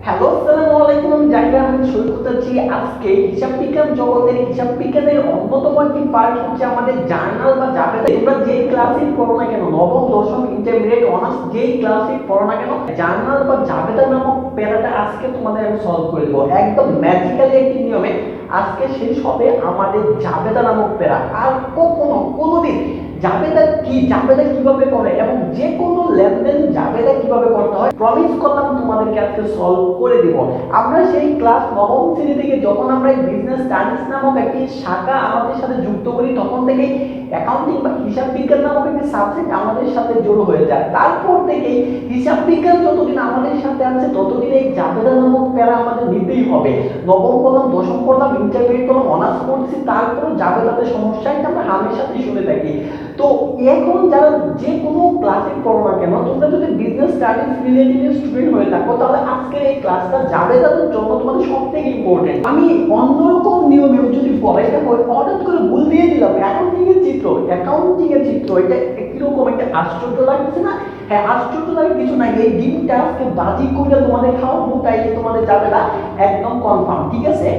Hello, আসসালামু আলাইকুম। আমি জাহিদ আহমেদ সৈকত আছি। আজকে হিসাব বিজ্ঞান জগতের হিসাব বিজ্ঞানের অন্যতম একটি পার্ট হচ্ছে আমাদের জার্নাল বা জাবেদা। তোমরা যেই ক্লাসে পড়ো না কেন, নবম দশম ইন্টারমিডিয়েট অনার্স যেই ক্লাসে পড়ো না কেন, জার্নাল বা জাবেদা নামক প্যারাটা আজকে তোমাদের আমি সলভ করে দেবো একদম ম্যাজিক্যালি একটি নিয়মে। আজকে শেষ হবে আমাদের জাবেদা নামক প্যারা। আর কখনো কোনোদিন জাবেদা কি, জাবেদা কিভাবে করে এবং যে কোনো লেনদেন জাবেদা কিভাবে করতে হয় প্রমিস করলাম তোমাদেরকে আজকে সলভ করে দিব। আমরা সেই ক্লাস নবম শ্রেণী থেকে যখন আমরা বিজনেস স্টাডিজ নামক একটি শাখা আমাদের সাথে যুক্ত করি, তখন থেকে অ্যাকাউন্টিং বা হিসাব বিজ্ঞান নামক একটি সাবজেক্ট আমাদের সাথে জড়ো হয়ে যায়। তারপর থেকে হিসাব বিজ্ঞান যতদিন আমাদের সাথে আছে ততদিন এই জাবেদা নামক প্যারা আমাদের নিতেই হবে। নবম পড়লাম, দশম পড়লাম, ইন্টারমিডিয়েট করলাম, অনার্স করছি, তারপর জাবেদাতে সমস্যা এটা আমরা হামেশাতেই শুনে থাকি। তো এখন যারা যে কোনো ক্লাসে পড়ো না কেন, তোমরা যদি বিজনেস স্টাডিজ রিলেটেড স্টুডেন্ট হয়ে থাকো, তাহলে আজকের এই ক্লাসটা জাবেদাদের জন্য তোমাদের সবথেকে ইম্পর্টেন্ট। আমি অন্যরকম নিয়মে যদি পড়াইতে হয়, হঠাৎ করে ভুল দিয়ে দিলাম অ্যাকাউন্টিং এর চিত্র এটা কিরকম একটা আশ্চর্য লাগছে না? হ্যাঁ, আশ্চর্য লাগে কিছু নাই। এই ডিমটা আজকে বাজি করে তোমাদের খাওয়াবো, তাইলে তোমাদের জাবেদা একদম কনফার্ম। ঠিক আছে,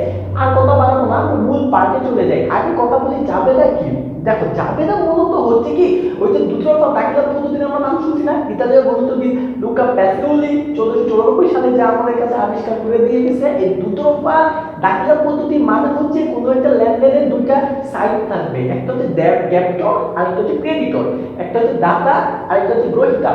আর কথা বাড়াবো না, মূল পার্টে চলে যাই। আগে কথা বলি জাবেদা কি। দেখো, জাবেদা মূলত হচ্ছে কি, ওই যে দুতরফা দাখিলা পদ্ধতির আমরা নাম শুনছি না, ইতালীয় গণিতবিদ লুকা প্যাসিওলি 1494 সালে যে আমাদের কাছে আবিষ্কার করে দিয়ে গেছে। এই দুতরফা দাখিলা পদ্ধতি মানে হচ্ছে কোনো একটা লেনদেনের দুইটা সাইড থাকবে, একটা হচ্ছে ডেবিটর আর একটা হচ্ছে ক্রেডিটর, একটা হচ্ছে দাতা আর একটা হচ্ছে গ্রহীতা।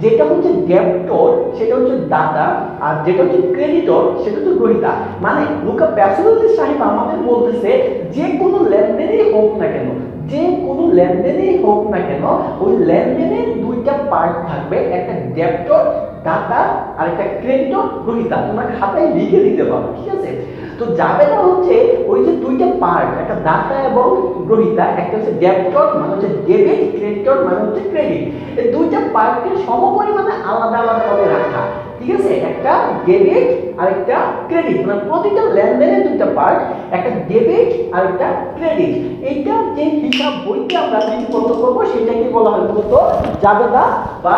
যেটা হচ্ছে ডেবিটর সেটা হচ্ছে দাতা, আর যেটা হচ্ছে ক্রেডিটর সেটা হচ্ছে গ্রহীতা। মানে লুকা প্যাসিওলি সাহেব আমাদের বলতেছে যে কোনো লেনদেনই হোক না কেন, যে কোনো লেনদেনই হোক না কেন, ওই লেনদেনের দুইটা পার্ট থাকবে, একটা ডেবিটর দাতা আর একটা ক্রেডিটর গ্রহীতা। তোমরা খাতায় লিখে দিতে পারো, ঠিক আছে? তো জাবেদা হচ্ছে ওই যে দুইটা পার্ট, একটা দাতা এবং গ্রহীতা, একটা হচ্ছে ডেবিটর মানে হচ্ছে ডেবিট, ক্রেডিটর মানে হচ্ছে ক্রেডিট। এই দুইটা পার্টকে সমপরিমাণে আলাদা আলাদা ভাবে রাখা, ঠিক আছে? একটা ডেবিট আর একটা ক্রেডিট, মানে প্রতিটা লেনদেনের দুইটা পার্ট, একটা ডেবিট আর একটা ক্রেডিট। এইটা যে হিসাব বইতে আমরা লিপিবদ্ধ করবো সেটাকে বলা হয় মূলত জাবেদা বা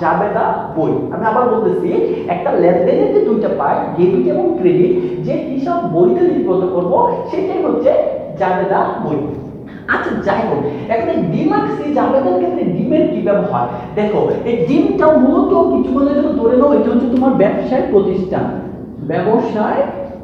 জাবেদা বই। আমি আবার বলতেছি, একটা লেনদেনের যে দুইটা পার্ট ডেবিট এবং ক্রেডিট, যে হিসাব বইতে লিপিবদ্ধ করবো সেটাই হচ্ছে জাবেদা বই। আচ্ছা, যাই হোক, এখন এই ডিমার্কস এই জাবেদার ক্ষেত্রে ডিমের কি ব্যবহার দেখো। এই ডিমটা মূলত কিছুক্ষণের জন্য ধরে নাও এটা হচ্ছে তোমার ব্যবসায় প্রতিষ্ঠান, ব্যবসায়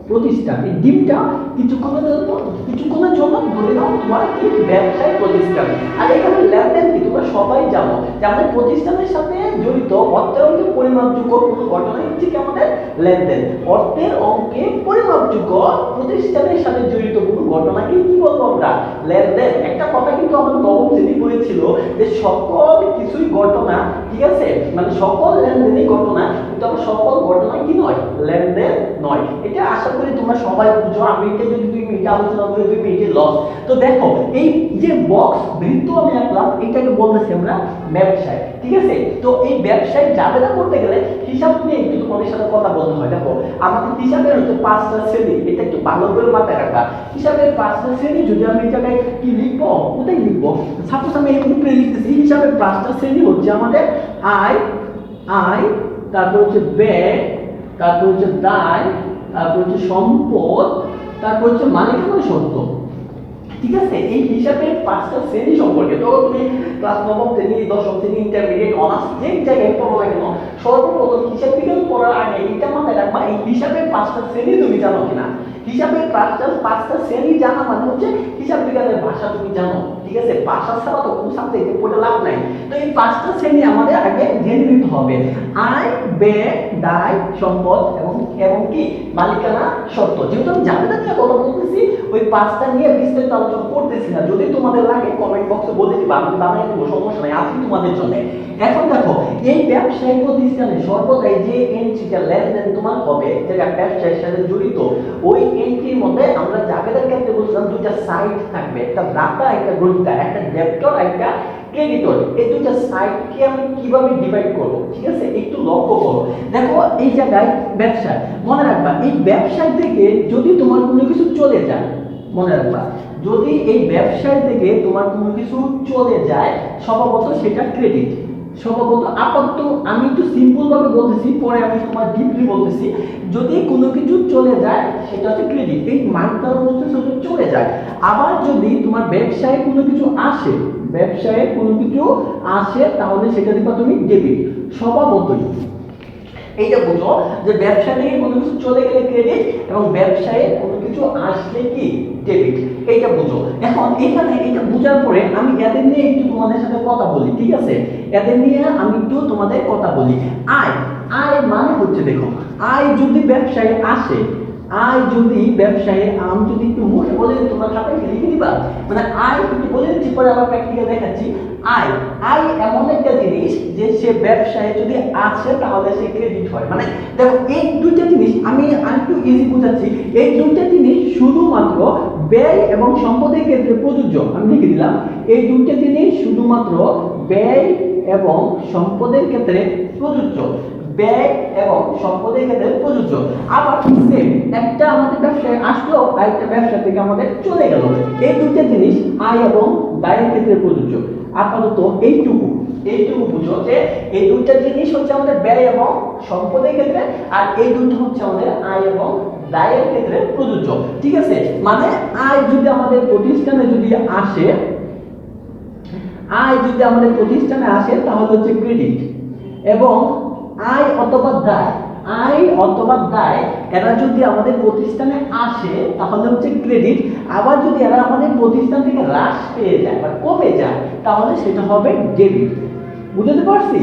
প্রতিষ্ঠান। এই ডিমটা কিছুক্ষণের জন্য ধরে নাও তোমার কি ব্যবসায় প্রতিষ্ঠান। আর এখানে লেনদেন কি তোমরা সবাই জানো যে আমাদের প্রতিষ্ঠানের সাথে জড়িত অর্থের অঙ্কে পরিমাপযোগ্য কোনো ঘটনা হচ্ছে কি আমাদের লেনদেন। অর্থের অঙ্কে পরিমাপযোগ্য প্রতিষ্ঠানের সাথে জড়িত কোনো ঘটনাকে কি বলবো আমরা? লেনদেন। একটা কথা কিন্তু আমাদের নবম শ্রেণী বলেছিল যে সকল কিছুই ঘটনা, ঠিক আছে, মানে সকল লেনদেনই ঘটনা, কিন্তু আমার সকল ঘটনা কি নয়? লেনদেন নয়। এটা আশা করি তোমরা সবাই বুঝো। আমি এটা যদি 2 মিনিট আলোচনা করি 2 মিনিটে লস। তো দেখো, এই যে বক্স বৃত্ত আমি আঁকলাম এটাকে বলতেছি আমরা ব্যবসায়, ঠিক আছে? তো এই ব্যবসায় জাবেদা করতে গেলে হিসাব নিয়ে একটু তোমাদের সাথে কথা বলতে হয়। দেখো, আমাদের হিসাবের হচ্ছে 5টা শ্রেণী, এটা একটু ভালো করে মাথায় রাখা। হিসাবের 5টা শ্রেণী যদি আমি এই জায়গায় কি লিখবো, কোথায় লিখবো? সাপোজ আমি এই উপরে লিখতেছি হিসাবের 5টা শ্রেণী হচ্ছে আমাদের আয়, তারপর হচ্ছে ব্যয়, তারপর হচ্ছে দায়, তারপর হচ্ছে সম্পদ, তারপর হচ্ছে মালিকানা সত্ত্ব। ঠিক আছে? এই হিসাবের 5টা শ্রেণী সম্পর্কে তো তুমি ক্লাস নবম শ্রেণী, দশম শ্রেণী, ইন্টারমিডিয়েট, অনার্স যে জায়গায় পড়ো না কেন, সর্বপ্রথম হিসাব বিজ্ঞান পড়ার আগে এটা মাথায় রাখবা, এই হিসাবের 5টা শ্রেণী তুমি জানো কিনা। হিসাবের 5টা শ্রেণী জানা মানে হচ্ছে হিসাব বিজ্ঞানের ভাষা তুমি জানো, ঠিক আছে? ভাষা ছাড়া তো কোনো সাবজেক্টে পড়ে লাভ নাই। তো এই 5টা শ্রেণী আমাদের আগে জেনে নিতে হবে। আয়, ব্যয়, দায়, সম্পদ এবং কি মালিকানা সত্ত্ব। যেহেতু আমি জাবেদা নিয়ে কথা বলতেছি, ওই 5টা নিয়ে বিস্তারিত আলোচনা করতেছি না। যদি তোমাদের লাগে কমেন্ট বক্সে বলে দিবা, আমি বানাই দেবো, সমস্যা নাই, আছি তোমাদের জন্য। এখন দেখো, এই ব্যবসায়িক প্রতিষ্ঠানে সর্বদাই যে এন্ট্রিটা লেনদেন তোমার হবে, যেটা ব্যবসায়ের সাথে জড়িত, ওই এন্ট্রির মধ্যে আমরা জাবেদার ক্ষেত্রে বলছিলাম দুইটা সাইড থাকবে, একটা দাতা একটা গ্রহীতা, একটা ডেবিটর একটা ক্রেডিটর। এই দুইটা সাইডকে আমি কিভাবে ডিভাইড করব, ঠিক আছে? একটু লক্ষ্য করো। দেখো, এই জায়গায় ব্যবসা, মনে রাখবা এই ব্যবসায় থেকে যদি তোমার কোনো কিছু চলে যায়, মনে রাখবা যদি এই ব্যবসায় থেকে তোমার কোনো কিছু চলে যায়, স্বভাবত সেটা ক্রেডিট, স্বভাবত আপাতত আমি একটু সিম্পল ভাবে বলতেছি, পরে আমি তোমার ডিপলি বলতেছি। যদি কোনো কিছু চলে যায় সেটা হচ্ছে ক্রেডিট, এই মার্কটার মধ্যে সেটা চলে যায়। আবার যদি তোমার ব্যবসায় কোনো কিছু আসে, ব্যবসায় কোনো কিছু আসে তাহলে সেটা দিবা তুমি ডেবিট। স্বভাবতই এইটা বুঝো যে ব্যবসা থেকে কোনো কিছু চলে গেলে ক্রেডিট এবং ব্যবসায় কোনো কিছু আসলে কি ডেবিট, এইটা বুঝো। এখন এখানে এটা বোঝার পরে আমি এদের নিয়ে একটু তোমাদের সাথে কথা বলি, ঠিক আছে? এদের নিয়ে আমি একটু তোমাদের কথা বলি। আয়, আয় মানে হচ্ছে দেখো, আয় যদি ব্যবসায় আসে, আয় যদি ব্যবসায়, আমি যদি একটু মুখে বলে তোমরা খাতায় লিখে দিবা, মানে আয় একটু বলে দিচ্ছি, পরে আবার প্র্যাকটিক্যাল দেখাচ্ছি। আয়, আয় এমন একটা জিনিস যে সে ব্যবসায় যদি আছে তাহলে সে ক্রেডিট হয়। মানে দেখো এই দুইটা জিনিস আমি আরেকটু ইজি বোঝাচ্ছি। এই দুইটা জিনিস শুধুমাত্র ব্যয় এবং সম্পদের ক্ষেত্রে প্রযোজ্য। আমি লিখে দিলাম, এই দুইটা জিনিস শুধুমাত্র ব্যয় এবং সম্পদের ক্ষেত্রে প্রযোজ্য। ব্যয় এবং সম্পদের ক্ষেত্রে প্রযোজ্য। আবার সেম একটা আমাদের ব্যবসায় আসলো, আরেকটা ব্যবসা থেকে আমাদের চলে গেল, এই দুইটা জিনিস আয় এবং ব্যয়ের ক্ষেত্রে প্রযোজ্য। আপাতত এইটুকু বুঝো যে এই দুইটা জিনিস হচ্ছে আমাদের ব্যয় এবং সম্পদের ক্ষেত্রে, আর এই দুইটা হচ্ছে আমাদের আয় এবং ব্যয়ের ক্ষেত্রে প্রযোজ্য, ঠিক আছে? মানে আয় যদি আমাদের প্রতিষ্ঠানে যদি আসে, আয় যদি আমাদের প্রতিষ্ঠানে আসে তাহলে হচ্ছে ক্রেডিট, এবং আয় অথবা দায়, আয় অথবা দায় এরা যদি আমাদের প্রতিষ্ঠানে আসে তাহলে হচ্ছে ক্রেডিট। আবার যদি এরা আমাদের প্রতিষ্ঠান থেকে হ্রাস পেয়ে যায় বা কমে যায় তাহলে সেটা হবে ডেবিট। বুঝতে পারছি?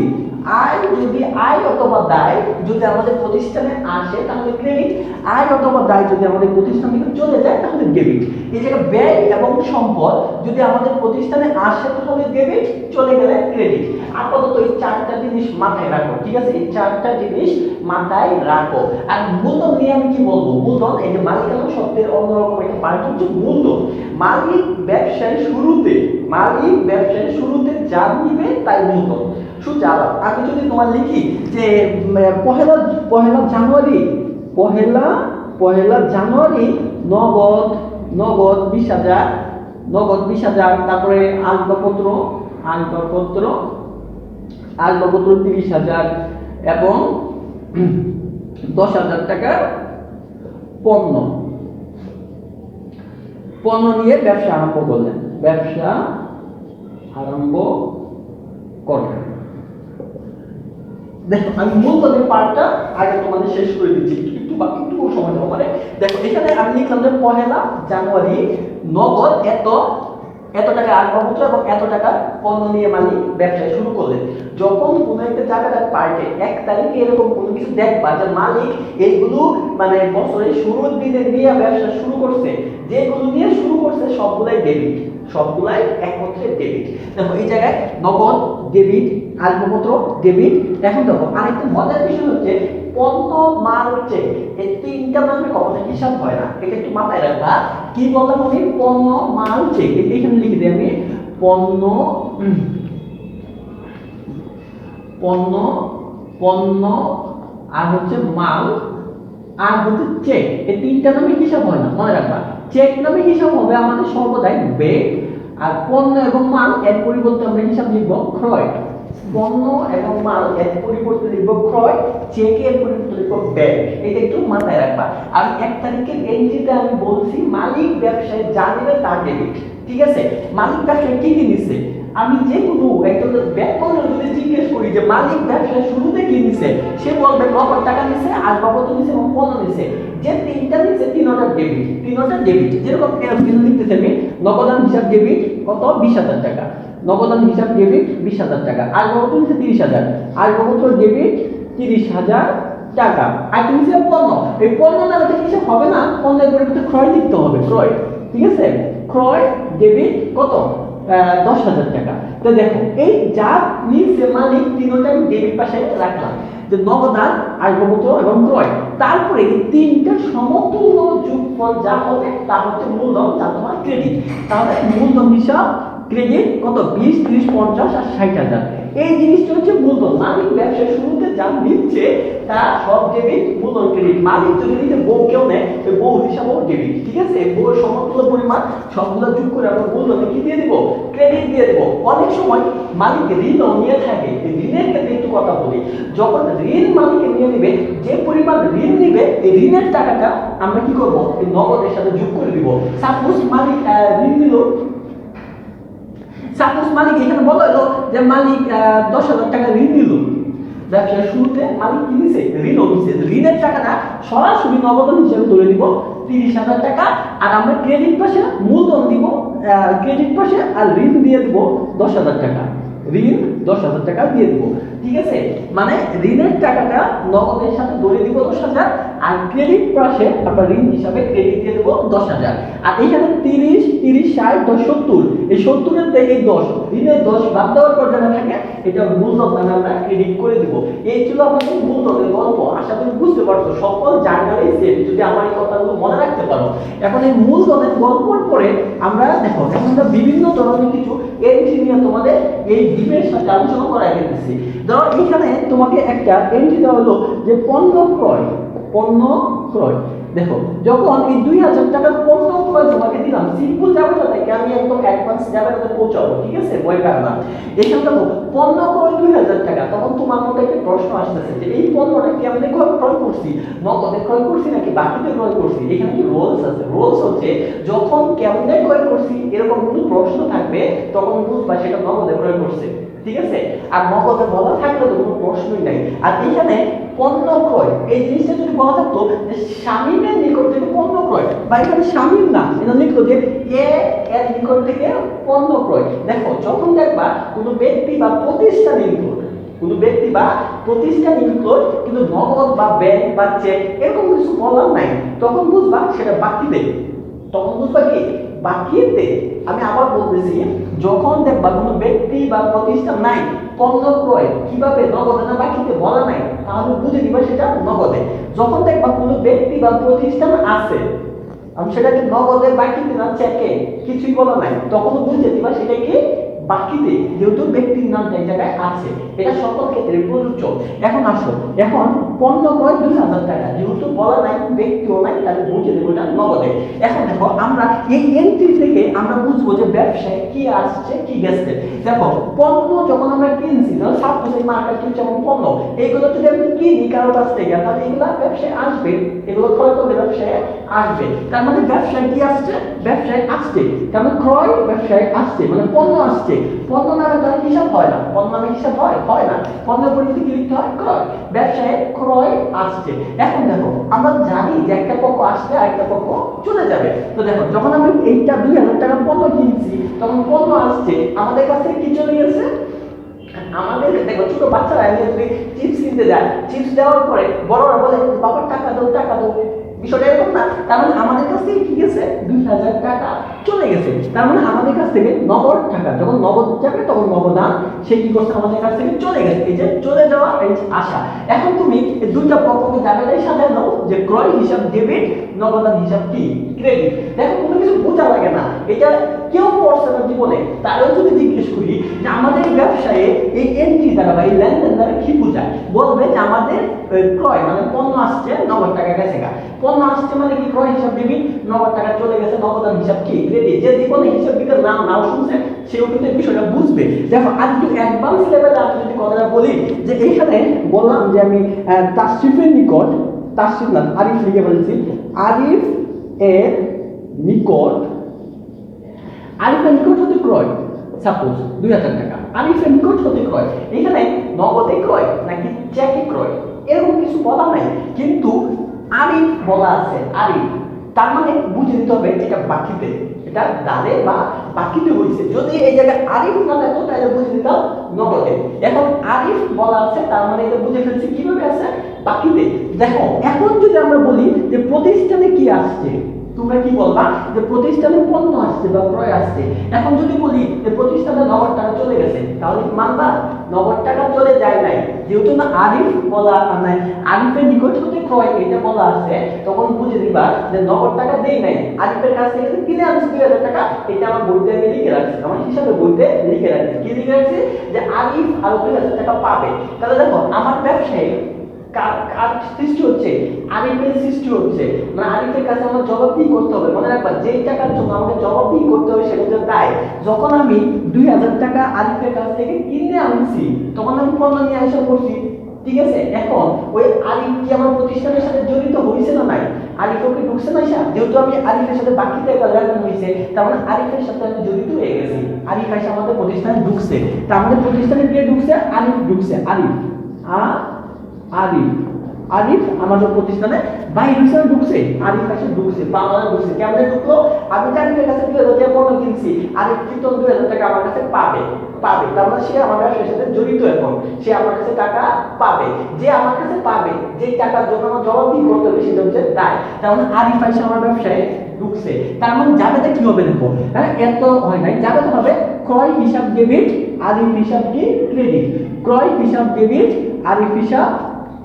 আয় যদি, আয় অথবা দায় যদি আমাদের প্রতিষ্ঠানে আসে তাহলে ক্রেডিট, আয় অথবা দায় যদি আমাদের প্রতিষ্ঠান থেকে চলে যায় তাহলে ডেবিট। এই জায়গায় ব্যয় এবং সম্পদ যদি আমাদের প্রতিষ্ঠানে আসে তাহলে ডেবিট, চলে গেলে ক্রেডিট। আপাতত এই চারটা জিনিস মাথায় রাখো, ঠিক আছে? এই চারটা জিনিস মাথায় রাখো। আর মূলধন নিয়ে আমি কি বলবো? মূলধন, এই যে মালিকানা শব্দের অন্যরকম একটা পার্ট হচ্ছে মূলধন। মালিক ব্যবসায় শুরুতে, মালিক ব্যবসায় শুরুতে যা নিবে তাই মূলধন। শুধু আমি যদি তোমার লিখি যে পহেলা পহেলা জানুয়ারি, পহেলা জানুয়ারি নগদ, নগদ 20,000, নগদ 20,000, তারপরে আসবাবপত্র, আসবাবপত্র, আসবাবপত্র 30,000 এবং 10,000 টাকার পণ্য, পণ্য নিয়ে ব্যবসা আরম্ভ করলেন, ব্যবসা আরম্ভ করলেন। দেখো আমি মূলধনের পার্টটা আগে তোমাদের শেষ করে দিচ্ছি, একটু সময় দাও। মানে দেখো এখানে আমি লিখলাম যে পহেলা জানুয়ারি নগদ এত টাকা আসবাবপত্র এবং এত টাকা পণ্য নিয়ে মালিক ব্যবসা শুরু করলেন। যখন কোনো একটা জায়গাটা পার্টে 1 তারিখে এরকম কোনো কিছু দেখবা যে মালিক এইগুলো মানে বছরের শুরুর দিনে নিয়ে ব্যবসা শুরু করছে, যেগুলো নিয়ে শুরু করছে সবগুলাই ডেবিট, সবগুলাই একত্রে ডেবিট। দেখো এই জায়গায় নগদ ডেবিট, আসবাবপত্র ডেবিট। এখন দেখো আরেকটা মজার বিষয় হচ্ছে পণ্য, মাল, চেক, এই তিনটা নামে কখনো হিসাব হয় না, এটা একটু মাথায় রাখবা। কি বললাম আমি? পণ্য, মাল, চেক। এখানে লিখে দিই আমি পণ্য, পণ্য, পণ্য আর হচ্ছে মাল আর হচ্ছে চেক, এই তিনটা নামে হিসাব হয় না, মনে রাখবা। চেক নামে হিসাব হবে আমাদের সর্বদাই ব্যয়, আর পণ্য এবং মাল এর পরিবর্তে আমরা হিসাব লিখব ক্রয়। পণ্য এবং মাল এর পরিবর্তে লিখব ক্রয়, চেকের পরিবর্তে লিখব ব্যয়। এটা একটু মাথায় রাখবা। আর 1 তারিখের এন্ট্রিতে আমি বলছি মালিক ব্যবসায় যা নেবে তার ডেবিট, ঠিক আছে? মালিক ব্যবসায় কি কি নিছে, আমি যে কোনো একজন ব্যাকরণ যদি জিজ্ঞেস করি যে মালিক ব্যবসায় শুরুতে কি নিছে, সে বলবে নগদ টাকা নিছে, আসবাবপত্র নিছে এবং পণ্য নিছে। যে তিনটা নিছে তিনটা ডেবিট, তিনটা ডেবিট। যেরকম এখানে লিখতেছি আমি নগদান হিসাব ডেবিট কত 20,000 টাকা, নগদান হিসাব ডেবিট 20,000 টাকা, আসবাবপত্র নিছে 30,000, আসবাবপত্র ডেবিট 30,000 টাকা। আর কি নিছে পণ্য, এই পণ্য নামে তো হিসাব হবে না, পণ্যের পরিবর্তে ক্রয় লিখতে হবে, ক্রয়, ঠিক আছে? ক্রয় ডেবিট কত 10,000 টাকা। তো দেখো এই যা নিচে মালিক তিনটা ডেবিট পাশে রাখলাম, যে নগদান, আসবাবপত্র এবং ক্রয়। তারপরে এই তিনটা সমতুল্য যোগফল যা হবে তা হচ্ছে মূলধন, যা তোমার ক্রেডিট। তাহলে মূলধন হিসাব ক্রেডিট কত 20, 30, 50 আর 60,000। এই জিনিসটা হচ্ছে মূলধন। মালিক ব্যবসায় শুরুতে যা নিচ্ছে তা সব ডেবিট, মূলধন ক্রেডিট। মালিক যদি নিতে বউ কেউ নেয়, ওই বউ হিসাবেও ডেবিট, ঠিক আছে? বউয়ের সমতুল্য পরিমাণ সবগুলো যোগ করে আমরা মূলধনে কি দিয়ে দেবো? ক্রেডিট দিয়ে দেবো। অনেক সময় মালিক ঋণও নিয়ে থাকে, ঋণের ক্ষেত্রে একটু কথা বলি। যখন ঋণ মালিকে নিয়ে নিবে, যে পরিমাণ ঋণ নিবে এই ঋণের টাকাটা আমরা কি করব? এই নগদের সাথে যোগ করে দিব। সাপোজ মালিক ঋণ নিল, সাপোজ মালিক এখানে বলা হলো যে মালিক 10,000 টাকা ঋণ নিল। ব্যবসার শুরুতে মালিক কি দিছে? ঋণও দিছে। ঋণের টাকাটা সরাসরি নগদ হিসেবে তুলে দিব 30,000 টাকা, আর আমরা ক্রেডিট পাশে মূলধন দিব, ক্রেডিট পাশে আর ঋণ দিয়ে দিব 10,000 টাকা। ঋণ 10,000 টাকা দিয়ে দিব, ঠিক আছে? মানে ঋণের টাকাটা নগদের সাথে ধরে দিব 10,000, আর ক্রেডিট পাশে আমরা ঋণ হিসাবে ক্রেডিট দিয়ে দেব 10,000। আর এখানে 30, 30, 60, 10, 70, এই 70 এর থেকে 10, ঋণের 10 বাদ দেওয়ার পর যেটা থাকে এটা মূলধন নামে আমরা ক্রেডিট করে দিব। এই ছিল আমাদের মূলধনের গল্প। আশা করি বুঝতে পারছো, সকল জার্নালেই সেম, যদি আমার এই কথাগুলো মনে রাখতে পারো। এখন এই মূলধনের গল্পের পরে আমরা দেখো, এখন আমরা বিভিন্ন ধরনের কিছু এন্ট্রি নিয়ে তোমাদের এই ডিপের সাথে আলোচনা করাই দিতেছি। ধরো এখানে তোমাকে একটা এন্ট্রি দেওয়া হলো যে পণ্য ক্রয়, পণ্য ক্রয়। দেখো যখন এই 2,000 টাকার পণ্য ক্রয় তোমাকে দিলাম, সিম্পল জায়গাটা থেকে আমি একদম অ্যাডভান্স জায়গাটাতে পৌঁছাবো, ঠিক আছে? বই কারণা এখানে দেখো পণ্য ক্রয় 2,000 টাকা। তখন তোমার মধ্যে একটা প্রশ্ন আসতেছে যে এই পণ্যটা কি আমি ক্রয় করছি, নগদে ক্রয় করছি নাকি বাকিতে ক্রয় করছি? এখানে কি রোলস আছে? রোলস হচ্ছে যখন কেমনে ক্রয় করছি এরকম কোনো প্রশ্ন থাকবে তখন বুঝবা সেটা নগদে ক্রয় করছে, ঠিক আছে? আর নগদে বলা থাকলে তো কোনো প্রশ্নই নাই। আর এখানে পণ্য ক্রয় এই জিনিসটা যদি বলা থাকতো যে স্বামীর নিকট থেকে পণ্য ক্রয়, বা এখানে স্বামীর না, এটা লিখতো যে এর নিকট থেকে পণ্য ক্রয়। দেখো যখন দেখবা কোনো ব্যক্তি বা প্রতিষ্ঠান ইনক্লুড, কোনো ব্যক্তি বা প্রতিষ্ঠান ইনক্লুড কিন্তু নগদ বা ব্যাংক বা চেক এরকম কিছু বলার নাই, তখন বুঝবা সেটা বাকিতে। তখন বুঝবা কি? বাকিতে। আমি আবার বলতেছি, যখন দেখবা কোনো ব্যক্তি বা প্রতিষ্ঠান নাই, পণ্য ক্রয় কিভাবে নগদে না বাকিতে বলা নাই, তাহলে বুঝে দিবা সেটা নগদে। যখন দেখবা কোনো ব্যক্তি বা প্রতিষ্ঠান আছে, আমি সেটাকে নগদে বাকিতে না চেকে কিছুই বলা নাই, তখন বুঝে দিবা সেটা কি? বাকিতে, যেহেতু ব্যক্তির নামটা এই জায়গায় আছে। এটা সকল ক্ষেত্রে প্রযোজ্য। এখন আসো, এখন পণ্য ক্রয় 2,000 টাকা, যেহেতু বলা নাই ব্যক্তিও নাই, তাহলে বুঝে দেবো এটা নগদে। এখন দেখো আমরা এই এন্ট্রি থেকে আমরা বুঝবো যে ব্যবসায় কি আসছে কি গেছে। দেখো পণ্য যখন আমরা কিনছি, ধরো সাপোজ এই মার্কেট কিনছি যেমন পণ্য, এইগুলো যদি আমি কিনি কারো কাছ থেকে, তাহলে এগুলো ব্যবসায় আসবে, এগুলো ক্রয় করলে ব্যবসায় আসবে। তার মানে ব্যবসায় কি আসছে? ব্যবসায় আসছে, তার মানে ক্রয় ব্যবসায় আসছে, মানে পণ্য আসছে। পণ্য নামে তার হিসাব হয় না, পণ্য নামে হিসাব হয় না, পণ্যের পরিবর্তে কি লিখতে হয়? ক্রয়। ব্যবসায় ক্রয় আসছে। এখন দেখো আমরা জানি যে একটা পক্ষ আসলে আরেকটা পক্ষ চলে যাবে। তো দেখো যখন আমি এইটা 2,000 টাকা পণ্য কিনছি, তখন পণ্য আসছে, আমাদের কাছে কি চলে গেছে? আমাদের দেখো ছোট বাচ্চারা যদি চিপস কিনতে যায়, চিপস দেওয়ার পরে বড়রা বলে বাবা টাকা দাও টাকা দাও, বিষয়টা এরকম না। তার মানে আমাদের কাছ থেকে কি গেছে? 2,000 টাকা চলে গেছে। তার মানে আমাদের কাছ থেকে নগদ টাকা, যখন নগদ যাবে তখন নগদান সে কি করছে? আমাদের কাছ থেকে চলে গেছে। এই যে চলে যাওয়া, এই আসা। এখন তুমি এই দুইটা পক্ষকে জায়গাটাই সাজায় নাও যে ক্রয় হিসাব ডেবিট, নগদান হিসাব কি? ক্রেডিট। দেখো কোনো কিছু বোঝা লাগে না, এটা কেউ পড়ছে না জীবনে, তারও যদি জিজ্ঞেস করি যে আমাদের ব্যবসায়ে এই এন্ট্রি দ্বারা বা এই লেনদেন দ্বারা কি বোঝায়, বলবে যে আমাদের ক্রয় মানে পণ্য আসছে, নগদ টাকা গেছে। পণ্য আসছে মানে কি? ক্রয় হিসাব ডেবিট, নগদ টাকা চলে গেছে, নগদান হিসাব কি? ক্রেডিট। যে জীবনে হিসাব বিজ্ঞান নাও শুনছে সেও কিন্তু এই বিষয়টা বুঝবে। দেখো আর একটু অ্যাডভান্স লেভেলে আমি যদি কথাটা বলি, যে এইখানে বললাম যে আমি তাসরিফের নিকট, তাসরিফ না আরিফ লিখে বলেছি, আরিফ এর নিকট, আরিফের নিকট হতে ক্রয়, সাপোজ 2,000 টাকা, আরিফের নিকট হতে ক্রয়। এখানে নগদে ক্রয় নাকি চেকে ক্রয় এরকম কিছু বলা নাই, কিন্তু আরিফ বলা আছে, আরিফ। তার মানে বুঝে নিতে হবে এটা বাকিতে, এটা দাঁড়ে বা বাকিতে হয়েছে। যদি এই জায়গায় আরিফ না থাকতো তাহলে বুঝে নিতাম নগদে। এখন আরিফ বলা আছে, তার মানে এটা বুঝে ফেলছি কিভাবে আছে? বাকিতে। দেখো এখন যদি আমরা বলি যে প্রতিষ্ঠানে কি আসছে, তোমরা কি বলবা? যে প্রতিষ্ঠানে পণ্য আসছে বা ক্রয় আসছে। এখন যদি বলি যে প্রতিষ্ঠানে নগদ টাকা চলে গেছে, তাহলে মানবা? নগদ টাকা চলে যায় নাই, যেহেতু না আরিফ বলা নাই, আরিফের নিকট হতে ক্রয় এটা বলা আছে, তখন বুঝে দিবা যে নগদ টাকা দেই নাই, আরিফের কাছ থেকে কিনে আনছি 2000 টাকা, এটা আমার বইতে আমি লিখে রাখছি, আমার হিসাবে বইতে লিখে রাখছি, কি লিখে রাখছি যে আরিফ আরো 2000 টাকা পাবে। তাহলে দেখো আমার ব্যবসায়ী কার সৃষ্টি হচ্ছে, আরিফের সৃষ্টি হচ্ছে, মানে আরিফের কাছে আমার জবাবদিহি করতে হবে। মনে রাখবা যেই টাকার জন্য আমাকে জবাবদিহি করতে হবে সেটা হচ্ছে দায়। যখন আমি 2000 টাকা আরিফের কাছ থেকে কিনে আনছি, তখন আমি পণ্য নিয়ে আসা করছি, ঠিক আছে। এখন ওই আরিফ কি আমার প্রতিষ্ঠানের সাথে জড়িত হয়েছে না নাই, আরিফ ওকে ঢুকছে না, যেহেতু আমি আরিফের সাথে বাকি টাকা লেনদেন হয়েছে, তার মানে আরিফের সাথে আমি জড়িত হয়ে গেছি, আরিফ এসে আমাদের প্রতিষ্ঠানে ঢুকছে, তা আমাদের প্রতিষ্ঠানে কে ঢুকছে, আরিফ ঢুকছে, আরিফ আরিফ আরিফ আমাদের প্রতিষ্ঠানে বাইরে হিসেবে ঢুকছে, আরিফ এসে ঢুকছে, বাংলা ঢুকছে, কেমনে ঢুকলো, আমি আরিফের কাছে 2000 টাকা পণ্য কিনছি, আরিফ কিন্তু 2000 টাকা আমার কাছে পাবে, তার মানে সে আমার ব্যবসার সাথে জড়িত, এখন সে আমার কাছে টাকা পাবে, যে আমার কাছে পাবে, যে টাকার জন্য আমার জবাবদিহি করতে হবে সেটা হচ্ছে দায়। তার মানে আরিফ এসে আমার ব্যবসায় ঢুকছে, তার মানে জাবেদা কি হবে দেখো, হ্যাঁ এত হয় নাই, জাবেদা হবে ক্রয় হিসাব ডেবিট, আরিফ হিসাব কি ক্রেডিট, ক্রয় হিসাব ডেবিট, আরিফ হিসাব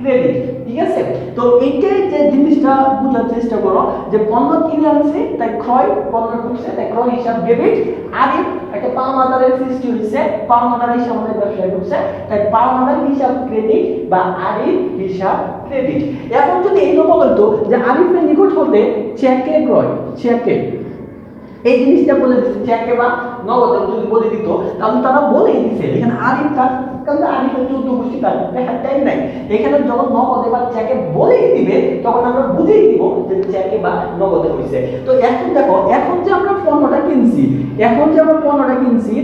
ক্রেডিট, ঠিক আছে। তো এইটাই যে জিনিসটা বোঝার চেষ্টা করো যে পণ্য কিনে আনছে তাই ক্রয়, পণ্য ঢুকছে তাই ক্রয় হিসাব ডেবিট, আরিফ একটা পাওনাদারের সৃষ্টি হয়েছে, পাওনাদার হিসাব আমাদের ব্যবসায় ঢুকছে তাই পাওনাদার হিসাব ক্রেডিট বা আরিফ হিসাব ক্রেডিট। এখন যদি এইরকম বলতো যে আরিফের নিকট হতে চেকে ক্রয়, চেকে, এই জিনিসটা বলে দিচ্ছে চেকে বা নগদে যদি বলে দিত তাহলে তারা বলেই দিচ্ছে এখানে আরিফ কার, কারণ আরিফের 14 গোষ্ঠী কার দেখার টাইম নাই, এখানে যখন নগদে বা চেকে বলেই দিবে তখন আমরা বুঝেই দিব যে চেকে বা নগদে হয়েছে। তো এখন দেখো, এখন যে আমরা পণ্যটা কিনছি,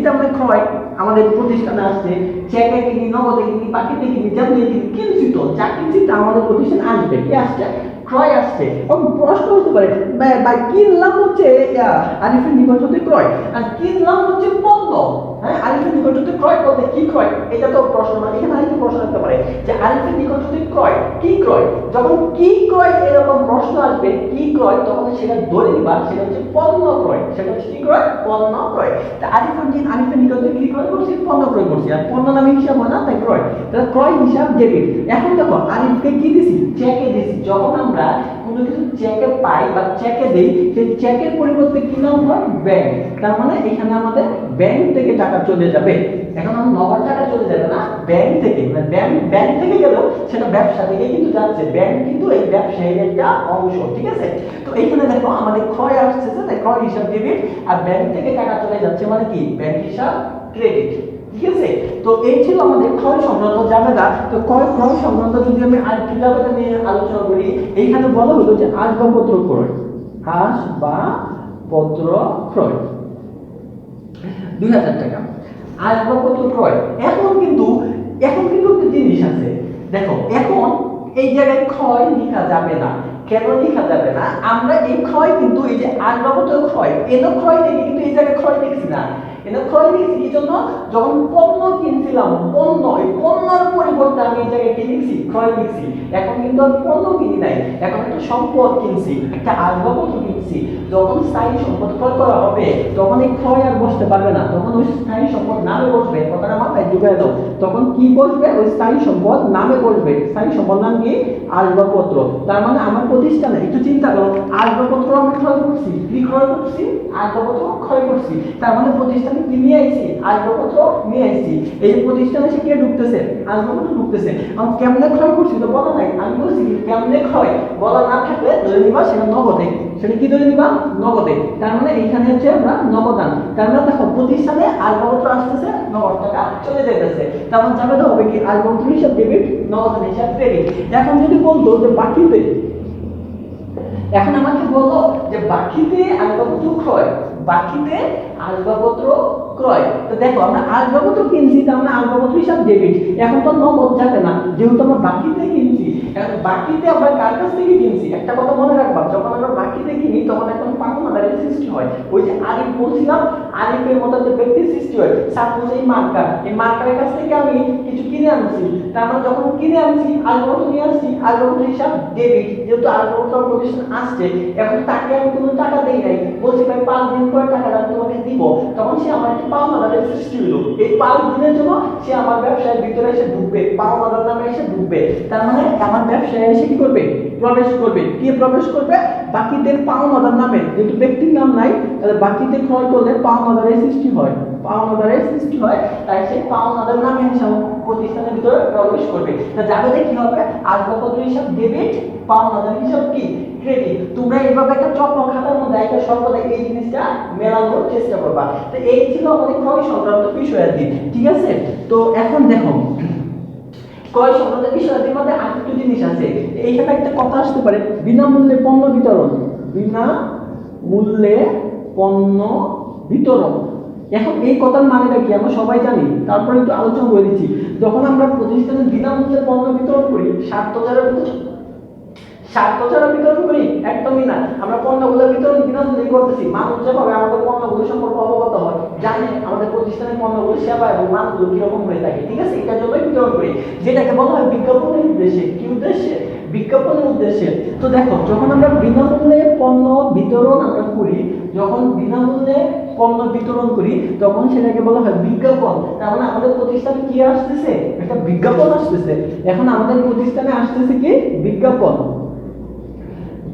তার মানে ক্রয় আমাদের প্রতিষ্ঠানে আসছে, চেকে কিনি, নগদে কিনি, বাকিতে কিনি, যেমনি কিনছি, তো যা কিনছি তা আমাদের প্রতিষ্ঠানে আসবে, কি আসছে, ক্রয় আসছে। এখন প্রশ্ন হতে পারে ভাই কিনলাম হচ্ছে আরিফের নিকট হতে ক্রয়, আর কিনলাম হচ্ছে পণ্য, হ্যাঁ আরিফের নিকট হতে ক্রয় বলতে কি ক্রয়, এটা তো প্রশ্ন না, এখানে আরেকটা প্রশ্ন আসতে পারে যে আরিফের নিকট হতে ক্রয় কি ক্রয়, যখন কি ক্রয় এরকম প্রশ্ন আসবে কি ক্রয় তখন সেটা ধরে নিবা সেটা হচ্ছে পণ্য ক্রয়, সেটা হচ্ছে কি ক্রয়, পণ্য ক্রয়। তা আরিফের নিকট হতে কি ক্রয় করছি, পণ্য ক্রয় করছি, আর পণ্য নামে হিসাব হয় না তাই ক্রয়, তাহলে ক্রয় হিসাব ডেবিট। এখন দেখো আরিফকে কি দিছি, চেকে দিছি, যখন আমরা কোনো কিছু চেকে পাই বা চেকে দেই সেই চেকের পরিবর্তে কি নাম হয়, ব্যাংক, তার মানে এখানে আমাদের ব্যাংক থেকে টাকা চলে যাবে, এখন আমার নগদ টাকা চলে যাবে না, ব্যাংক থেকে, মানে ব্যাংক থেকে গেলেও সেটা ব্যবসা থেকে কিন্তু যাচ্ছে, ব্যাংক কিন্তু এই ব্যবসায়ের একটা অংশ, ঠিক আছে। তো এইখানে দেখো আমাদের ক্রয় আসছে, তাই ক্রয় হিসাব ডেবিট, আর ব্যাংক থেকে টাকা চলে যাচ্ছে মানে কি, ব্যাংক হিসাব ক্রেডিট, ঠিক আছে। তো এই ছিল আমাদের ক্রয় সংক্রান্ত জাবেদা। তো ক্রয় সংক্রান্ত যদি আমি আরেকটি জাবেদা নিয়ে আলোচনা করি, এইখানে বলা হলো যে আসবাবপত্র ক্রয়, আসবাবপত্র ক্রয় 2000 টাকা, আসবাবপত্র ক্রয়। এখন কিন্তু একটা জিনিস আছে, দেখো এখন এই জায়গায় ক্রয় লেখা যাবে না, কেন লেখা যাবে না, আমরা এই ক্রয় কিন্তু এই যে আসবাবপত্র ক্রয় এনো ক্রয় থেকে কিন্তু এই জায়গায় ক্রয় লিখছি না, এনো ক্রয় লিখছি কি জন্য, যখন পণ্য কিনছিলাম, পণ্য, এই পণ্যর পরিবর্তে আমি এই জায়গায় কি লিখছি, ক্রয় লিখছি। এখন কিন্তু আমি পণ্য কিনি নাই, এখন একটা সম্পদ কিনছি, একটা আসবাবপত্র কিনছি, যখন স্থায়ী সম্পদ ক্রয় করা হবে তখন এই ক্রয় আর বসতে পারবে না, তখন ওই স্থায়ী সম্পদ নামে বসবে, কথাটা মাথায় ঢুকিয়ে দাও, তখন কি বসবে, ওই স্থায়ী সম্পদ নামে বসবে, স্থায়ী সম্পদ নাম কি, আসবাবপত্র। তার মানে আমার প্রতিষ্ঠানে একটু চিন্তা করো, আসবাবপত্র আমি ক্রয় করছি, কি ক্রয় করছি, আসবাবপত্র ক্রয় করছি, তার মানে প্রতিষ্ঠানে কি নিয়ে আইছি, আসবাবপত্র নিয়ে আইছি, এই প্রতিষ্ঠানে সে কে ঢুকতেছে, আসবাবপত্র ঢুকতেছে। আমি কেমনে ক্রয় করছি তো বলা নাই, আমি বলছি কেমনে ক্রয়, বলা না থাকলে ধরে নিবা সেটা নগদে, সেটা কি ধরে নিবা, নগদে, তার মানে এইখানে হচ্ছে আমরা নগদান, তার মানে দেখো প্রতিষ্ঠানে আসবাবপত্র আসতেছে, নগদ টাকা চলে যাইতেছে, তার মানে যাবে তো হবে কি, আসবাবপত্র হিসাব ডেবিট, নগদান হিসাব ক্রেডিট। এখন যদি বলতো যে বাকিতে, এখন আমাকে বলো যে বাকিতে আসবাবপত্র ক্রয়, বাকিতে আসবাবপত্র ক্রয়, তো দেখো আমরা আসবাবপত্র কিনছি তার মানে আসবাবপত্র হিসাব ডেবিট, এখন তো নগদ যাবে না যেহেতু আমরা বাকিতে কিনছি, এখন বাকিতে আমরা কার কাছ থেকে কিনছি, একটা কথা মনে রাখবা, যখন আমরা বাকিতে কিনি তখন এখন পাওনাদারের সৃষ্টি হয়। ওই যে আরিফ বলছিলাম, আরিফের মতো যে ব্যক্তি সৃষ্টি হয়, সাপোজ এই মার্কারের কাছ থেকে আমি কিছু কিনে আনছি, তার মানে যখন কিনে আনছি আলবাউট নিয়ে আসছি, আলবাউটের হিসাব ডেবিট, যেহেতু আলবাউট প্রতিষ্ঠান আসছে, এখন তাকে আমি কোনো টাকা দেই নাই, বলছি ভাই 5 দিন পরে টাকাটা আমি তোমাকে দিব, তখন সে আমার একটা পাওনাদারের সৃষ্টি হলো। এই 5 দিনের জন্য সে আমার ব্যবসার ভিতরে এসে ঢুকবে, পাওনাদার নামে এসে ঢুকবে, তার মানে আমার ব্যবসায় এসে কি করবে, প্রবেশ করবে। কি প্রবেশ করবে? বাকিদের পাওনাদার নামে, যেহেতু ব্যক্তির নাম নাই, তাহলে বাকিতে ক্রয় করলে পাওনাদারের সৃষ্টি হয়, পাওনাদারের সৃষ্টি হয়, তাই সেই পাওনাদার নামে হিসাব প্রতিষ্ঠানের ভিতরে প্রবেশ করবে। তা যাবে কি হবে, আসবাবপত্র হিসাব ডেবিট, পাওনাদার হিসাব কি ক্রেডিট। তোমরা এইভাবে একটা চক্র খাতার মধ্যে একটা সর্বদা এই জিনিসটা মেলানোর চেষ্টা করবা। তো এই ছিল আমাদের ক্রয় সংক্রান্ত বিষয়াদি, ঠিক আছে। তো এখন দেখো ক্রয় সংক্রান্ত বিষয়াদির মধ্যে আরেকটু জিনিস আছে, এইখানে একটা কথা আসতে পারে, বিনামূল্যে পণ্য বিতরণ, বিনামূল্যে পণ্য বিতরণ। এখন এই কথার মানেটা কি আমরা সবাই জানি, তারপরে একটু আলোচনা করে দিচ্ছি। যখন আমরা প্রতিষ্ঠানে বিনামূল্যে পণ্য বিতরণ করি, স্বার্থ ছাড়া বিতরণ করি, একদমই না। আমরা পণ্যগুলো বিতরণ বিনামূল্যে করতেছি, মানুষ যেভাবে আমাদের পণ্যগুলো সম্পর্কে অবগত হয়, জানে আমাদের প্রতিষ্ঠানের পণ্যগুলো সেবা এবং মানগুলো কিরকম হয়ে থাকে, ঠিক আছে, এটার জন্যই বিতরণ করি, যেটাকে বলা হয় বিজ্ঞাপনের উদ্দেশ্যে। কি উদ্দেশ্যে? বিজ্ঞাপনের উদ্দেশ্যে। তো দেখো, যখন আমরা বিনামূল্যে পণ্য বিতরণ আমরা করি, যখন বিনামূল্যে পণ্য বিতরণ করি, তখন সেটাকে বলা হয় বিজ্ঞাপন। তার মানে আমাদের প্রতিষ্ঠানে কি আসতেছে, একটা বিজ্ঞাপন আসতেছে। এখন আমাদের প্রতিষ্ঠানে আসতেছে কি বিজ্ঞাপন,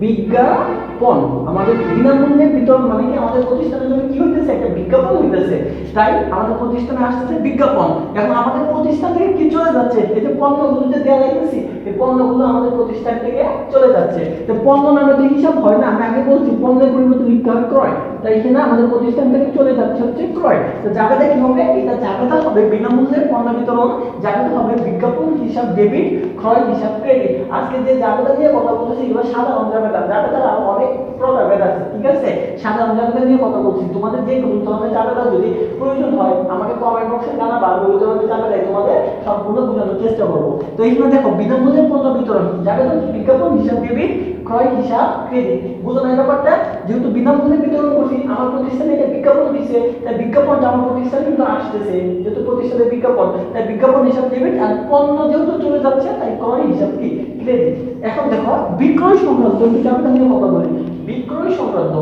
বিজ্ঞাপন। আমাদের বিনামূল্যে বিতরণ মানে কি, আমাদের প্রতিষ্ঠানের জন্য কি হইতেছে, একটা বিজ্ঞাপন হইতেছে, তাই আমাদের প্রতিষ্ঠানে আসতেছে বিজ্ঞাপন। এখন আমাদের প্রতিষ্ঠান থেকে কি চলে যাচ্ছে, এই যে পণ্যগুলো যে দেওয়া যাইতেছি, এই পণ্যগুলো আমাদের প্রতিষ্ঠান থেকে চলে যাচ্ছে। তো পণ্য নামে তো হিসাব হয় না, আমি আগে বলছি পণ্যের পরিবর্তে লিখতে হয় ক্রয়, তাই এখানে আমাদের প্রতিষ্ঠান থেকে চলে যাচ্ছে হচ্ছে ক্রয়। তো জায়গাটা কি হবে, এটা জায়গাটা হবে বিনামূল্যে পণ্য বিতরণ, জায়গাটা হবে বিজ্ঞাপন হিসাব ডেবিট, ক্রয় হিসাব ক্রেডিট। আজকে যে জায়গাটা নিয়ে কথা বলতেছি এগুলো সাধারণ জায়গাটা, জায়গাটা অনেক প্রকারভেদ আছে, ঠিক আছে। সাধারণ জায়গাটা নিয়ে কথা বলছি, তোমাদের যে কোনো ধরনের জায়গাটা যদি প্রয়োজন হয় আমাকে কমেন্ট বক্সে জানাবা, ওই ধরনের জায়গাটাই তোমাদের সবগুলো বোঝানোর চেষ্টা করবো। তো এখানে দেখো বিনামূল্যে পণ্য বিতরণ, জায়গাটা বিজ্ঞাপন হিসাব ডেবিট, ক্রয় হিসাব ক্রেডিট। বুঝো না এই ব্যাপারটা? যেহেতু বিনামূল্যে বিতরণ করছি, আমার প্রতিষ্ঠানে একটা বিজ্ঞাপন দিচ্ছে, তাই বিজ্ঞাপনটা আমার প্রতিষ্ঠানে কিন্তু আসতেছে, যেহেতু প্রতিষ্ঠানের বিজ্ঞাপন, তাই বিজ্ঞাপন হিসাব ডেবিট, আর পণ্য যেহেতু চলে যাচ্ছে তাই ক্রয় হিসাব কি ক্রেডিট। এখন দেখো বিক্রয় সংক্রান্ত জায়গাটা নিয়ে কথা বলি। বিক্রয় সংক্রান্ত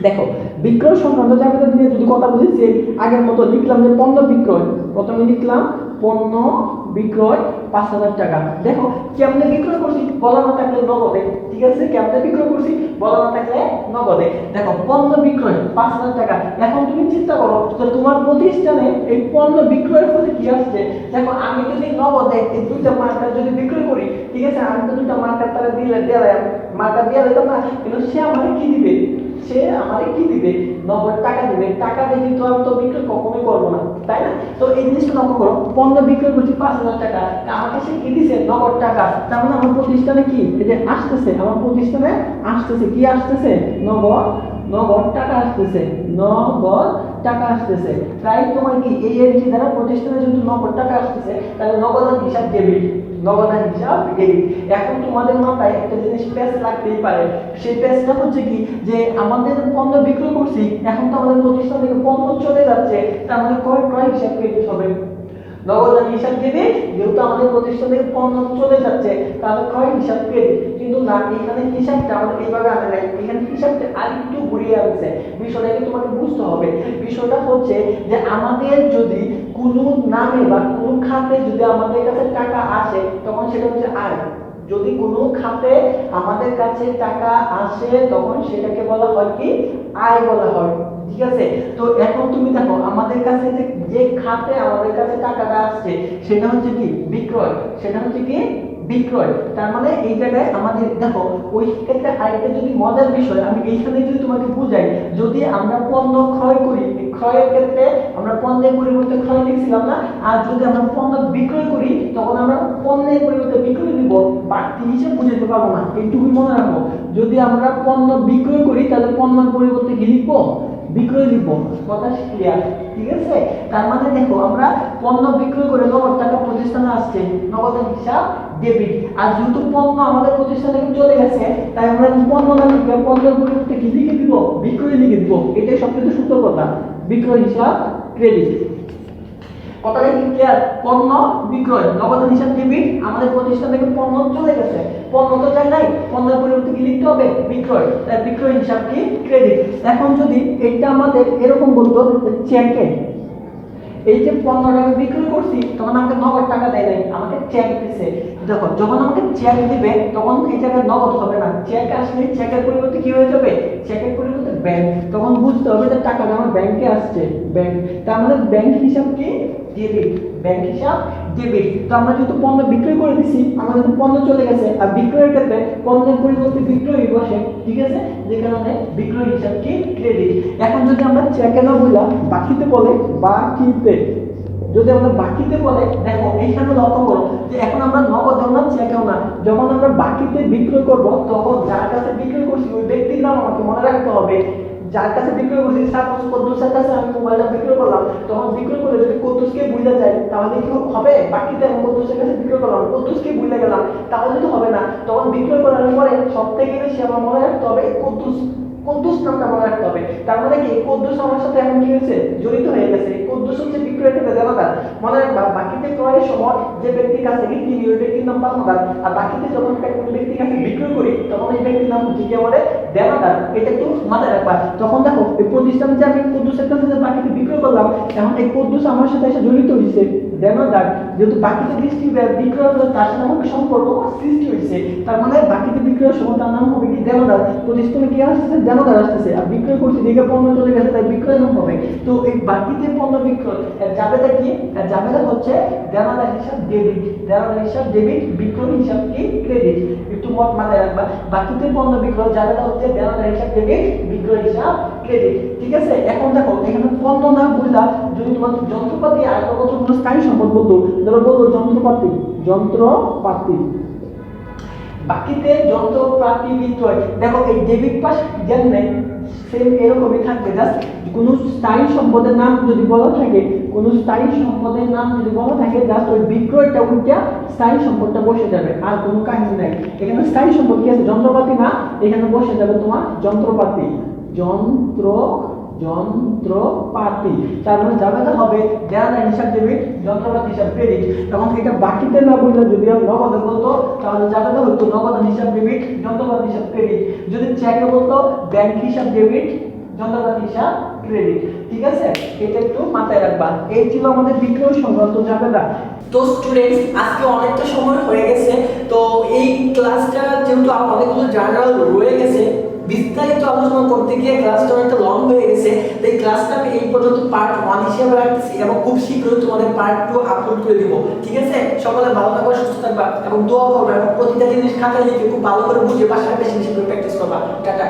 দেখো, বিক্রয় সংক্রান্ত জায়গাটা নিয়ে যদি কথা বলি, সে আগের মতো লিখলাম যে পণ্য বিক্রয়, প্রথমে লিখলাম পণ্য বিক্রয় 5,000 টাকা। দেখো কেমনে বিক্রয় করছি, বলা না থাকলে নগদে, ঠিক আছে, কেমনে বিক্রয় করছি বলা না থাকলে নগদে। দেখো পণ্য বিক্রয় 5,000 টাকা। এখন তুমি চিন্তা করো যে তোমার প্রতিষ্ঠানে এই পণ্য বিক্রয়ের ফলে কি আসছে। দেখো আমি যদি নগদে এই দুইটা মার্কার যদি বিক্রয় করি, ঠিক আছে, আমি তো দুইটা মার্কার তারা দেওয়া মার্কার দিয়ে দিতাম না, কিন্তু সে আমাকে কি দিবে, সে আমারে কি দিবে, নগদ টাকা দিবে। টাকা দিয়ে কিন্তু আমি তো বিক্রয় কখনোই করবো না, তাই না। তো এই জিনিসটা লক্ষ্য করো, পণ্য বিক্রয় করছি 5,000 টাকা, আমাকে সে কি দিছে, নগদ টাকা। তার মানে আমার প্রতিষ্ঠানে কি এই যে আসতেছে, আমার প্রতিষ্ঠানে আসতেছে কি আসতেছে, নগদ টাকা আসতেছে, নগদ টাকা আসতেছে। তাই তোমার কি এই এন্ট্রি দ্বারা প্রতিষ্ঠানে যেহেতু নগদ টাকা আসতেছে, তাহলে নগদান হিসাব ডেবিট, নগদান হিসাব ডেবিট। এখন তোমাদের মাথায় একটা জিনিস পেস লাগতেই পারে, সেই পেসটা হচ্ছে কি, যে আমাদের পণ্য বিক্রয় করছি, এখন তো আমাদের প্রতিষ্ঠান থেকে পণ্য চলে যাচ্ছে, তার মানে ক্রয় হিসাব ক্রেডিট হবে, নগদান হিসাব ডেবিট। যেহেতু আমাদের প্রতিষ্ঠান থেকে পণ্য চলে যাচ্ছে, তাহলে ক্রয় হিসাব ক্রেডিট। কিন্তু না, এখানে হিসাবটা আমাদের এইভাবে আনে নাই, এখানে হিসাবটা আরেকটু ঘুরিয়ে আনছে। বিষয়টাকে তোমাকে বুঝতে হবে। বিষয়টা হচ্ছে যে আমাদের যদি কোনো নামে বা কোনো খাতে যদি আমাদের কাছে টাকা আসে, তখন সেটা হচ্ছে আয়। যদি কোনো খাতে আমাদের কাছে টাকা আসে, তখন সেটাকে বলা হয় কি, আয় বলা হয়, ঠিক আছে। তো এখন তুমি দেখো আমাদের কাছে যে খাতে আমাদের কাছে টাকাটা আসছে, সেটা হচ্ছে কি বিক্রয়, সেটা হচ্ছে কি বিক্রয়। তার মানে এই জায়গায় আমাদের দেখো, ওই ক্ষেত্রে আরেকটা যদি মজার বিষয় আমি এইখানে যদি তোমাকে বুঝাই, যদি আমরা পণ্য ক্রয় করি, ক্রয়ের ক্ষেত্রে আমরা পণ্যের পরিবর্তে ক্রয় লিখছিলাম না, আর যদি আমরা পণ্য বিক্রয় করি, তখন আমরা পণ্যের পরিবর্তে বিক্রয় দিব, বাড়তি হিসেবে বুঝাতে পারবো না, এইটুকু মনে রাখবো। যদি আমরা পণ্য বিক্রয় করি, তাহলে পণ্যের পরিবর্তে কি লিখবো, বিক্রয় লিখবো। কথা ক্লিয়ার, ঠিক আছে। তার মানে দেখো আমরা পণ্য বিক্রয় করে নগদ টাকা প্রতিষ্ঠানে আসছে, নগদের হিসাব ডেবিট। আর যেহেতু পণ্য আমাদের প্রতিষ্ঠান থেকে চলে গেছে, তাই আমরা পণ্য না লিখে পণ্যের পরিবর্তে কি লিখে দিব? বিক্রয় লিখে দিব। এটাই সবচেয়ে সূত্র কথা, বিক্রয় হিসাব ক্রেডিট। কথাটা কি ক্লিয়ার? পণ্য বিক্রয়, নগদ হিসাব ডেবিট, আমাদের প্রতিষ্ঠান থেকে পণ্য চলে গেছে, পণ্য তো যায় নাই, পণ্যের পরিবর্তে কি লিখতে হবে? বিক্রয়, তাই বিক্রয় হিসাব কি? ক্রেডিট। এখন যদি এটা আমাদের এরকম বলতো চেকে, এই যে পণ্যটা আমি বিক্রয় করছি তখন আমাকে নগদ টাকা দেয় নাই, আমাকে চেক দিছে। দেখো যখন আমাকে চেক দিবে তখন এই জায়গায় নগদ হবে না, চেক আসলে চেকের পরিবর্তে কি হয়ে যাবে? চেকের পরিবর্তে ব্যাংক। তখন বুঝতে হবে যে টাকাটা আমার ব্যাংকে আসছে, ব্যাংক। তার মানে ব্যাংক হিসাব কি? ডেবিট, ব্যাংক হিসাব ডেবিট। তো আমরা যেহেতু পণ্য বিক্রয় করে দিছি, আমাদের তো পণ্য চলে গেছে, আর বিক্রয়ের ক্ষেত্রে পণ্যের পরিবর্তে বিক্রয় বসে, ঠিক আছে, যে কারণে বিক্রয় হিসাব কি? ক্রেডিট। এখন যদি আমরা চেকে না বলা বাকিতে বলে বাকিতে, যদি আমরা বাকিতে বলে, দেখো এইখানে লক্ষ্য করো যে এখন আমরা নগদেও না চেকেও না, যখন আমরা বাকিতে বিক্রয় করব তখন যার কাছে বিক্রয় করছি ওই ব্যক্তির নাম আমাকে মনে রাখতে হবে। যার কাছে বিক্রয় করছি, সাপোজ কুদ্দুসের কাছে আমি মোবাইলটা বিক্রয় করলাম, তখন বিক্রয় করে যদি কুদ্দুসকে ভুলে যায় তাহলে কি হবে? বাকিতে আমি কুদ্দুসের কাছে বিক্রয় করলাম, কুদ্দুসকে ভুলে গেলাম, তাহলে তো হবে না। তখন বিক্রয় করার পরে সবথেকে বেশি আমার মনে রাখতে হবে কুদ্দুস, কুদ্দুস নামটা মনে রাখতে হবে। তার মানে কি কুদ্দুস আমার সাথে এখন কি হয়েছে? জড়িত হয়ে গেছে। কুদ্দুস হচ্ছে বিক্রয়ের ক্ষেত্রে দেনাদার, মনে রাখবা। বাকিতে ক্রয়ের সময় যে ব্যক্তির কাছে কিনি ওই ব্যক্তির নাম পাওনাদার, আর বাকিতে যখন কোনো ব্যক্তির কাছে বিক্রয় করি তখন এই ব্যক্তির নাম হচ্ছে কি আমাদের? দেনাদার। এটা একটু মাথায় রাখবা। তখন দেখো এই প্রতিষ্ঠানে যে আমি কুদ্দুসের কাছে যে বাকিতে বিক্রয় করলাম, এখন এই কুদ্দুস আমার সাথে এসে জড়িত হয়েছে, দেনাদার। যেহেতু বাকিতে বিক্রয় হলো তার সাথে আমার সম্পর্ক সৃষ্টি হয়েছে, তার মানে বাকিতে বিক্রয়ের সময় তার নাম হবে কি? দেনাদার। প্রতিষ্ঠানে কি আসছে? দেনাদার আসতেছে। আর বিক্রয় করছি দিকে পণ্য চলে গেছে, তাই বিক্রয় নাম হবে। তো এই বাকিতে পণ্য বিক্রয় জাবেদা কি? জাবেদা হচ্ছে দেনাদার হিসাব ডেবিট, দেনাদার হিসাব ডেবিট, বিক্রয় হিসাব কি? ক্রেডিট। একটু মত মাথায় রাখবা, বাকিতে পণ্য বিক্রয় জাবেদা হচ্ছে দেনাদার হিসাব ডেবিট, বিক্রয় হিসাব ক্রেডিট, ঠিক আছে। এখন দেখো এখানে পণ্য না বুঝলা, যদি তোমার যন্ত্রপাতি আর কত স্থায়ী সম্পদ বলতো, ধরো বলতো যন্ত্রপাতি, যন্ত্রপাতি, বাকিতে যন্ত্রপাতি বিক্রয়। দেখো এই ডেবিট পাশ যেমন সেম এরকমই থাকবে, জাস্ট কোনো স্থায়ী সম্পদের নাম যদি বলা থাকে, কোনো স্থায়ী সম্পদের নাম যদি বলা থাকে, জাস্ট ওই বিক্রয়টা উঠে স্থায়ী সম্পদটা বসে যাবে, আর কোনো কাহিনী নাই। এখানে স্থায়ী সম্পদ কি আছে? যন্ত্রপাতি না, এখানে বসে যাবে তোমার যন্ত্রপাতি, যন্ত্রপাতি। তার মানে জাবেদা হবে দেনাদার হিসাব ডেবিট, যন্ত্রপাতি হিসাব ক্রেডিট। তখন এটা বাকিতে না বললে যদি নগদে বলতো তাহলে জাবেদা হতো নগদ হিসাব ডেবিট, যন্ত্রপাতি হিসাব ক্রেডিট। যদি চেকে বলতো ব্যাংক হিসাব ডেবিট, যন্ত্রপাতি হিসাব ক্রেডিট, ঠিক আছে। এটা একটু মাথায় রাখবা। এই ছিল আমাদের বিক্রয় সংক্রান্ত জাবেদা। তো স্টুডেন্টস আজকে অনেকটা সময় হয়ে গেছে, তো এই ক্লাসটা যেহেতু অনেকগুলো জার্নাল রয়ে গেছে, বিস্তারিত আলোচনা করতে গিয়ে ক্লাসটা অনেকটা লং হয়ে গেছে, তাই ক্লাসটা আমি এই পর্যন্ত পার্ট 1 হিসেবে রাখতেছি এবং খুব শীঘ্রই তোমাদের পার্ট 2 আপলোড করে দিব, ঠিক আছে। সকলে ভালো থাকবা, সুস্থ থাকবা এবং দোয়া করবে এবং প্রতিটা জিনিস খাতায় লিখে খুব ভালো করে বুঝে বাসায় বেশি বেশি করে প্র্যাকটিস করবা। টাটা।